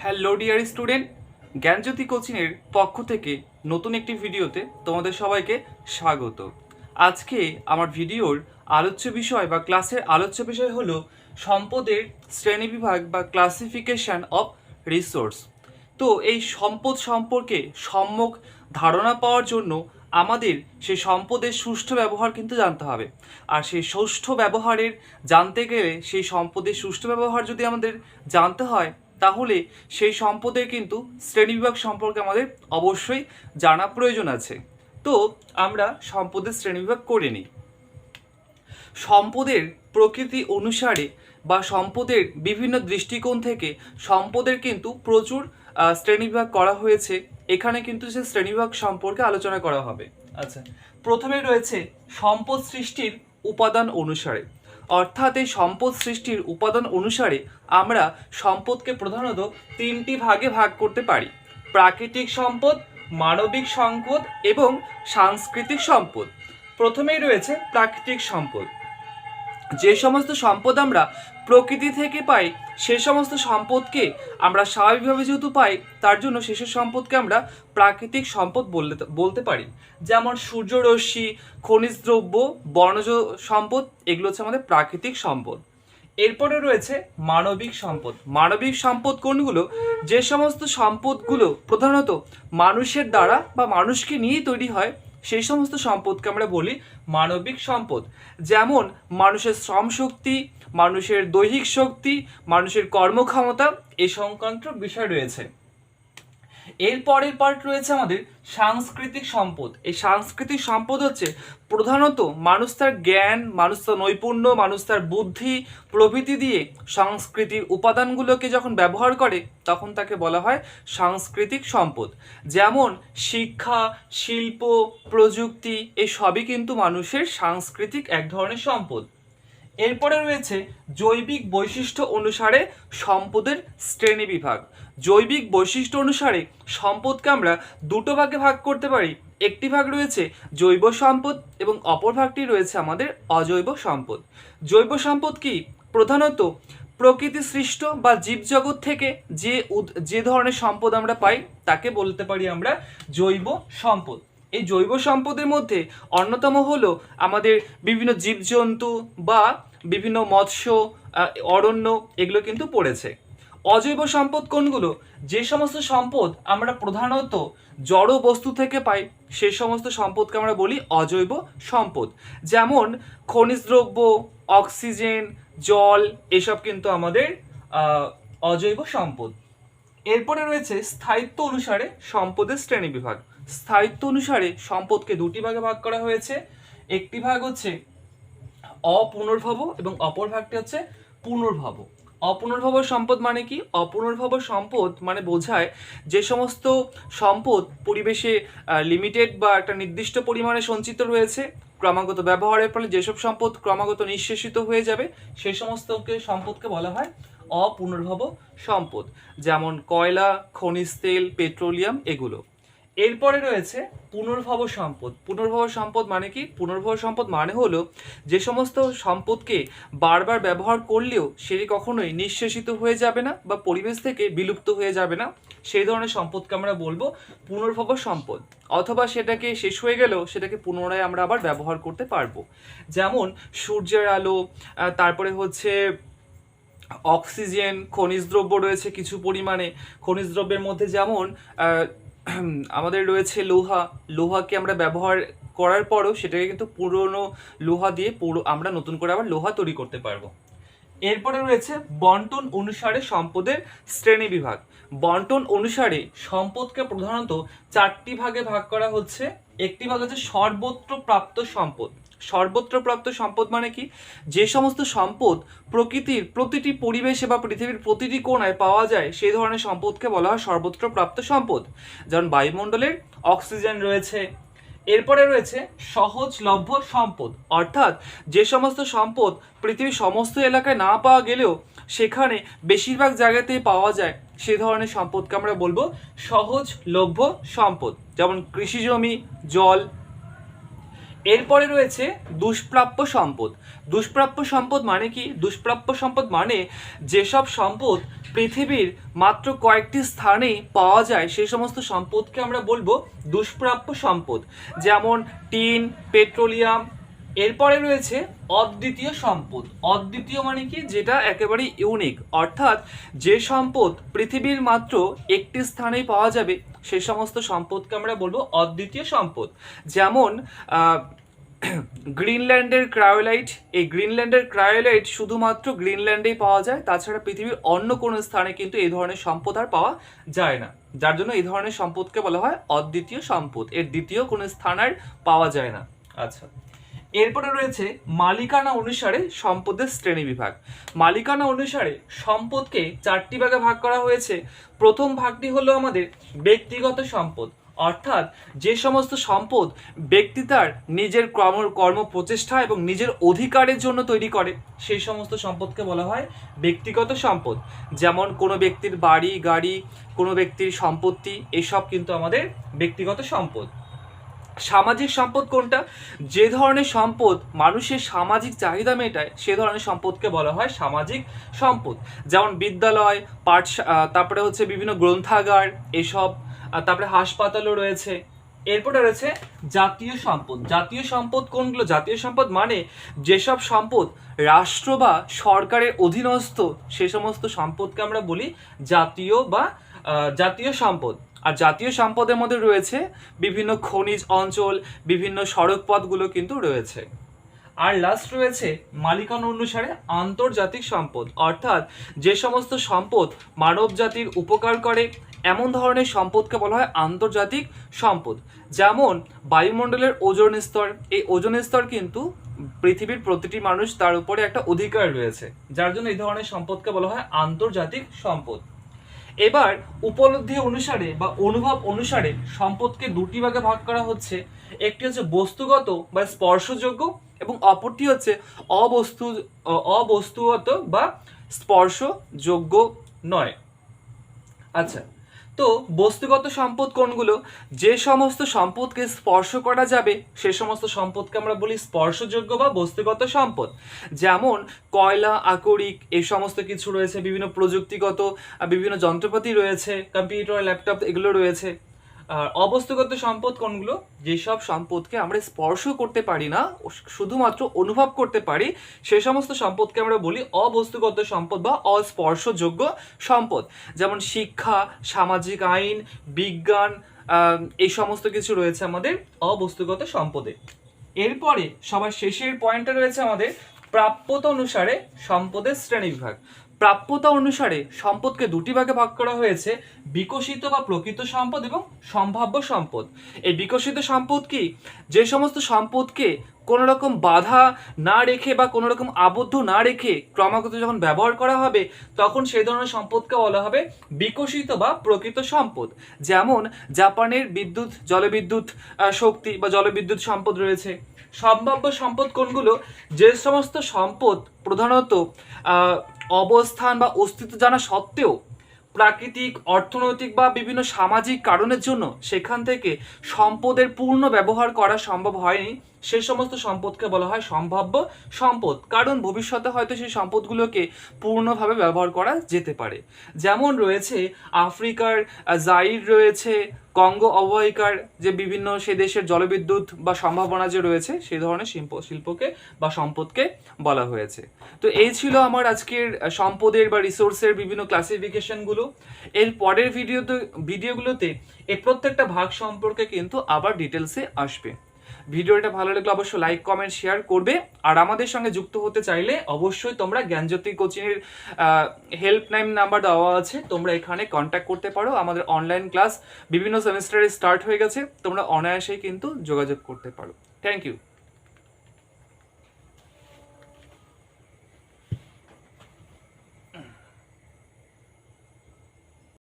Hello dear student, জ্ঞানজ্যোতি কোচিংয়ের পক্ষ থেকে নতুন একটি ভিডিওতে তোমাদের সবাইকে স্বাগত। আজকে আমার ভিডিওর আলোচ্য বিষয় বা ক্লাসের আলোচ্য বিষয় হলো সম্পদের শ্রেণীবিভাগ বা ক্লাসিফিকেশন অফ রিসোর্স। তো এই সম্পদ সম্পর্কে সম্যক ধারণা পাওয়ার জন্য আমাদের সেই সম্পদের সুষ্ঠু ব্যবহার কিন্তু জানতে হবে। আর সেই সুষ্ঠু ব্যবহারের জানতে গেলে সেই সম্পদের সুষ্ঠু ব্যবহার যদি আমাদের জানতে হয়, তাহলে সেই সম্পদের কিন্তু শ্রেণীবিভাগ সম্পর্কে আমাদের অবশ্যই জানা প্রয়োজন আছে। তো আমরা সম্পদের শ্রেণীবিভাগ করে নিই। সম্পদের প্রকৃতি অনুসারে বা সম্পদের বিভিন্ন দৃষ্টিকোণ থেকে সম্পদের কিন্তু প্রচুর শ্রেণীবিভাগ করা হয়েছে। এখানে কিন্তু সে শ্রেণীবিভাগ সম্পর্কে আলোচনা করা হবে। আচ্ছা, প্রথমে রয়েছে সম্পদ সৃষ্টির উপাদান অনুসারে। অর্থাৎ এই সম্পদ সৃষ্টির উপাদান অনুসারে আমরা সম্পদকে প্রধানত তিনটি ভাগে ভাগ করতে পারি: প্রাকৃতিক সম্পদ, মানবিক সম্পদ এবং সাংস্কৃতিক সম্পদ। প্রথমেই রয়েছে প্রাকৃতিক সম্পদ। যে সমস্ত সম্পদ আমরা প্রকৃতি থেকে পাই, সে সমস্ত সম্পদকে আমরা স্বাভাবিকভাবে যেহেতু পাই, তার জন্য সেসব সম্পদকে আমরা প্রাকৃতিক সম্পদ বলতে পারি। যেমন সূর্যরশ্মি, খনিজ দ্রব্য, বনজ সম্পদ, এগুলো হচ্ছে আমাদের প্রাকৃতিক সম্পদ। এরপরে রয়েছে মানবিক সম্পদ। মানবিক সম্পদ কোনগুলো? যে সমস্ত সম্পদগুলো প্রধানত মানুষের দ্বারা বা মানুষকে নিয়েই তৈরি হয়, সেই সমস্ত সম্পদকে আমরা বলি মানবিক সম্পদ। যেমন মানুষের শ্রম শক্তি, মানুষের দৈহিক শক্তি, মানুষের কর্মক্ষমতা, এই সংক্রান্ত বিষয় রয়েছে। এর পরের পার্ট রয়েছে আমাদের সাংস্কৃতিক সম্পদ। এই সাংস্কৃতিক সম্পদ হচ্ছে প্রধানত মানুষ তার জ্ঞান, মানুষ তার নৈপুণ্য, মানুষ তার বুদ্ধি প্রভৃতি দিয়ে সংস্কৃতির উপাদানগুলোকে যখন ব্যবহার করে, তখন তাকে বলা হয় সাংস্কৃতিক সম্পদ। যেমন শিক্ষা, শিল্প, প্রযুক্তি, এই সবই কিন্তু মানুষের সাংস্কৃতিক এক ধরনের সম্পদ। এরপরে রয়েছে জৈবিক বৈশিষ্ট্য অনুসারে সম্পদের শ্রেণীবিভাগ। জৈবিক বৈশিষ্ট্য অনুসারে সম্পদকে আমরা দুটো ভাগে ভাগ করতে পারি। একটি ভাগ রয়েছে জৈব সম্পদ এবং অপর ভাগটি রয়েছে আমাদের অজৈব সম্পদ। জৈব সম্পদ কি? প্রধানত প্রকৃতি সৃষ্ট বা জীবজগৎ থেকে যে ধরনের সম্পদ আমরা পাই, তাকে বলতে পারি আমরা জৈব সম্পদ। এই জৈব সম্পদের মধ্যে অন্যতম হলো আমাদের বিভিন্ন জীবজন্তু বা বিভিন্ন মৎস্য, অরণ্য, এগুলো কিন্তু পড়েছে। অজৈব সম্পদ কোনগুলো? যে সমস্ত সম্পদ আমরা প্রধানত জড় বস্তু থেকে পাই, সে সমস্ত সম্পদকে আমরা বলি অজৈব সম্পদ। যেমন খনিজ দ্রব্য, অক্সিজেন, জল, এসব কিন্তু আমাদের অজৈব সম্পদ। এরপরে রয়েছে স্থায়িত্ব অনুসারে সম্পদের শ্রেণীবিভাগ। স্থায়িত্ব অনুসারে সম্পদকে দুটি ভাগে ভাগ করা হয়েছে। একটি ভাগ হচ্ছে অপুনর্ভব এবং অপর ভাগটি হচ্ছে পুনর্ভব। অপুনর্ভব সম্পদ মানে কি? অপুনর্ভব সম্পদ মানে বোঝায় যে সমস্ত সম্পদ পরিবেশে লিমিটেড বা একটা নির্দিষ্ট পরিমাণে সঞ্চিত রয়েছে, ক্রমাগত ব্যবহারের ফলে যেসব সম্পদ ক্রমাগত নিঃশেষিত হয়ে যাবে, সেই সমস্ত সম্পদকে বলা হয় অপুনর্ভব সম্পদ। যেমন কয়লা, খনিজ তেল, পেট্রোলিয়াম, এগুলো। এরপরে রয়েছে পুনর্ভব সম্পদ। পুনর্ভব সম্পদ মানে কি? পুনর্ভব সম্পদ মানে হলো যে সমস্ত সম্পদকে বারবার ব্যবহার করলেও সেটি কখনোই নিঃশেষিত হয়ে যাবে না বা পরিবেশ থেকে বিলুপ্ত হয়ে যাবে না, সেই ধরনের সম্পদকে আমরা বলবো পুনর্ভব সম্পদ। অথবা সেটাকে শেষ হয়ে গেলেও সেটাকে পুনরায় আমরা আবার ব্যবহার করতে পারবো। যেমন সূর্যের আলো, তারপরে হচ্ছে অক্সিজেন, খনিজ দ্রব্য রয়েছে কিছু পরিমাণে। খনিজ দ্রব্যের মধ্যে যেমন আমাদের রয়েছে লোহা। লোহাকে আমরা ব্যবহার করার পরও সেটাকে কিন্তু পুরনো লোহা দিয়ে আমরা নতুন করে আবার লোহা তৈরি করতে পারবো। এরপরে রয়েছে বন্টন অনুসারে সম্পদের শ্রেণীবিভাগ। বন্টন অনুসারে সম্পদকে প্রধানত চারটি ভাগে ভাগ করা হচ্ছে। একটি ভাগ হচ্ছে সর্বত্র প্রাপ্ত সম্পদ। সর্বত্র প্রাপ্ত সম্পদ মানে কি? যে সমস্ত সম্পদ প্রকৃতির প্রতিটি পরিবেশে বা পৃথিবীর প্রতিটি কোণায় পাওয়া যায়, সেই ধরনের সম্পদকে বলা হয় সর্বত্র প্রাপ্ত সম্পদ। যেমন বায়ুমণ্ডলের অক্সিজেন রয়েছে। এরপরে রয়েছে সহজলভ্য সম্পদ। অর্থাৎ যে সমস্ত সম্পদ পৃথিবীর সমস্ত এলাকায় না পাওয়া গেলেও সেখানে বেশিরভাগ জায়গাতেই পাওয়া যায়, সে ধরনের সম্পদকে আমরা বলবো সহজলভ্য সম্পদ। যেমন কৃষি জমি, জল। এরপরে রয়েছে দুষ্প্রাপ্য সম্পদ। দুষ্প্রাপ্য সম্পদ মানে কি? দুষ্প্রাপ্য সম্পদ মানে যেসব সম্পদ পৃথিবীর মাত্র কয়েকটি স্থানেই পাওয়া যায় সেই সমস্ত সম্পদকে আমরা বলবো দুষ্প্রাপ্য সম্পদ, যেমন টিন, পেট্রোলিয়াম। এরপরে রয়েছে অদ্বিতীয় সম্পদ। অদ্বিতীয় মানে কি? যেটা একেবারে ইউনিক, অর্থাৎ যে সম্পদ পৃথিবীর মাত্র একটি স্থানেই পাওয়া যাবে সেই সমস্ত সম্পদকে আমরা বলবো অদ্বিতীয় সম্পদ। যেমন গ্রিনল্যান্ডের ক্রায়োলাইট। এই গ্রিনল্যান্ডের ক্রায়োলাইট শুধুমাত্র গ্রিনল্যান্ডেই পাওয়া যায়, তাছাড়া পৃথিবীর অন্য কোনো স্থানে কিন্তু এই ধরনের সম্পদ আর পাওয়া যায় না, যার জন্য এই ধরনের সম্পদকে বলা হয় অদ্বিতীয় সম্পদ। এর দ্বিতীয় কোনো স্থান আর পাওয়া যায় না। আচ্ছা, এরপরে রয়েছে মালিকানা অনুসারে সম্পদের শ্রেণীবিভাগ। মালিকানা অনুসারে সম্পদকে 4টি ভাগে ভাগ করা হয়েছে। প্রথম ভাগটি হলো আমাদের ব্যক্তিগত সম্পদ, অর্থাৎ যে সমস্ত সম্পদ ব্যক্তি তার নিজের কর্ম প্রচেষ্টা এবং নিজের অধিকারের জন্য তৈরি করে সেই সমস্ত সম্পদকে বলা হয় ব্যক্তিগত সম্পদ। যেমন কোনো ব্যক্তির বাড়ি, গাড়ি, কোনো ব্যক্তির সম্পত্তি, এসব কিন্তু আমাদের ব্যক্তিগত সম্পদ। সামাজিক সম্পদ কোনটা? যে ধরনের সম্পদ মানুষের সামাজিক চাহিদা মেটায় সে ধরনের সম্পদকে বলা হয় সামাজিক সম্পদ। যেমন বিদ্যালয়, তারপরে হচ্ছে বিভিন্ন গ্রন্থাগার, এসব, তারপরে হাসপাতালও রয়েছে। এরপরে রয়েছে জাতীয় সম্পদ। জাতীয় সম্পদ কোনগুলো? জাতীয় সম্পদ মানে যেসব সম্পদ রাষ্ট্র বা সরকারের অধীনস্থ সে সমস্ত সম্পদকে আমরা বলি জাতীয় সম্পদ। আর জাতীয় সম্পদের মধ্যে রয়েছে বিভিন্ন খনিজ অঞ্চল, বিভিন্ন সড়ক পথগুলো কিন্তু রয়েছে। আর লাস্ট রয়েছে মালিকানা অনুসারে আন্তর্জাতিক সম্পদ, অর্থাৎ যে সমস্ত সম্পদ মানব জাতির উপকার করে এমন ধরনের সম্পদকে বলা হয় আন্তর্জাতিক সম্পদ। যেমন বায়ুমণ্ডলের ওজোন স্তর, এই ওজোন স্তর কিন্তু পৃথিবীর প্রতিটি মানুষ তার উপরে একটা অধিকার রয়েছে, যার জন্য এই ধরনের সম্পদকে বলা হয় আন্তর্জাতিক সম্পদ। এবার উপলব্ধি অনুসারে বা অনুভব অনুসারে সম্পদকে 2টি ভাগে ভাগ করা হচ্ছে। একটি হচ্ছে বস্তুগত বা স্পর্শযোগ্য এবং অপরটি হচ্ছে অবস্তুগত বা স্পর্শযোগ্য নয়। আচ্ছা, তো বস্তুগত সম্পদ কোনগুলো? যে সমস্ত সম্পদকে স্পর্শ করা যাবে সে সমস্ত সম্পদকে আমরা বলি স্পর্শযোগ্য বা বস্তুগত সম্পদ। যেমন কয়লা, আকরিক, এই সমস্ত কিছু রয়েছে। বিভিন্ন প্রযুক্তিগত বিভিন্ন যন্ত্রপাতি রয়েছে, কম্পিউটার, ল্যাপটপ, এগুলো রয়েছে। আর অবস্তুগত সম্পদ কোনগুলো? যেসব সম্পদকে আমরা স্পর্শ করতে পারি না, শুধুমাত্র অনুভব করতে পারি, সে সমস্ত সম্পদকে আমরা বলি অবস্তুগত সম্পদ বা অস্পর্শযোগ্য সম্পদ। যেমন শিক্ষা, সামাজিক আইন, বিজ্ঞান, এই সমস্ত কিছু রয়েছে আমাদের অবস্তুগত সম্পদে। এরপরে সবার শেষের পয়েন্টটা রয়েছে আমাদের প্রাপ্যতা অনুসারে সম্পদের শ্রেণীবিভাগ। প্রাপ্যতা অনুসারে সম্পদকে 2টি ভাগে ভাগ করা হয়েছে, বিকশিত বা প্রকৃত সম্পদ এবং সম্ভাব্য সম্পদ। এই বিকশিত সম্পদ কি? যে সমস্ত সম্পদকে কোনো রকম বাধা না রেখে বা কোনো রকম আবদ্ধ না রেখে ক্রমাগত যখন ব্যবহার করা হবে তখন সেই ধরনের সম্পদকে বলা হবে বিকশিত বা প্রকৃত সম্পদ। যেমন জাপানের জলবিদ্যুৎ শক্তি বা জলবিদ্যুৎ সম্পদ রয়েছে। সম্ভাব্য সম্পদ কোনগুলো? যে সমস্ত সম্পদ প্রধানত অবস্থান বা অস্তিত্ব জানা সত্ত্বেও প্রাকৃতিক, অর্থনৈতিক বা বিভিন্ন সামাজিক কারণের জন্য সেখান থেকে সম্পদের পূর্ণ ব্যবহার করা সম্ভব হয়নি, সে সমস্ত সম্পদকে বলা হয় সম্ভাব্য সম্পদ, কারণ ভবিষ্যতে হয়তো সেই সম্পদগুলোকে পূর্ণভাবে ব্যবহার করা যেতে পারে। যেমন রয়েছে আফ্রিকার জাইর রয়েছে, কঙ্গো অববাহিকার যে বিভিন্ন সে দেশের জলবিদ্যুৎ বা সম্ভাবনা যে রয়েছে সেই ধরনের শিল্পকে বা সম্পদকে বলা হয়েছে। তো এই ছিল আমার আজকের সম্পদের বা রিসোর্সের বিভিন্ন ক্লাসিফিকেশনগুলো। এর পরের ভিডিওগুলোতে এই প্রত্যেকটা ভাগ সম্পর্কে কিন্তু আবার ডিটেলসে আসবে। ভিডিওটা ভালো লাগলে অবশ্যই লাইক, কমেন্ট, শেয়ার করবে। আর আমাদের সঙ্গে যুক্ত হতে চাইলে অবশ্যই তোমরা জ্ঞানজ্যোতি কোচিংয়ের হেল্পলাইন নাম্বার দেওয়া আছে, তোমরা এখানে কন্ট্যাক্ট করতে পারো। আমাদের অনলাইন ক্লাস বিভিন্ন সেমিস্টারে স্টার্ট হয়ে গেছে, তোমরা অনায়াসেই কিন্তু যোগাযোগ করতে পারো। Thank you.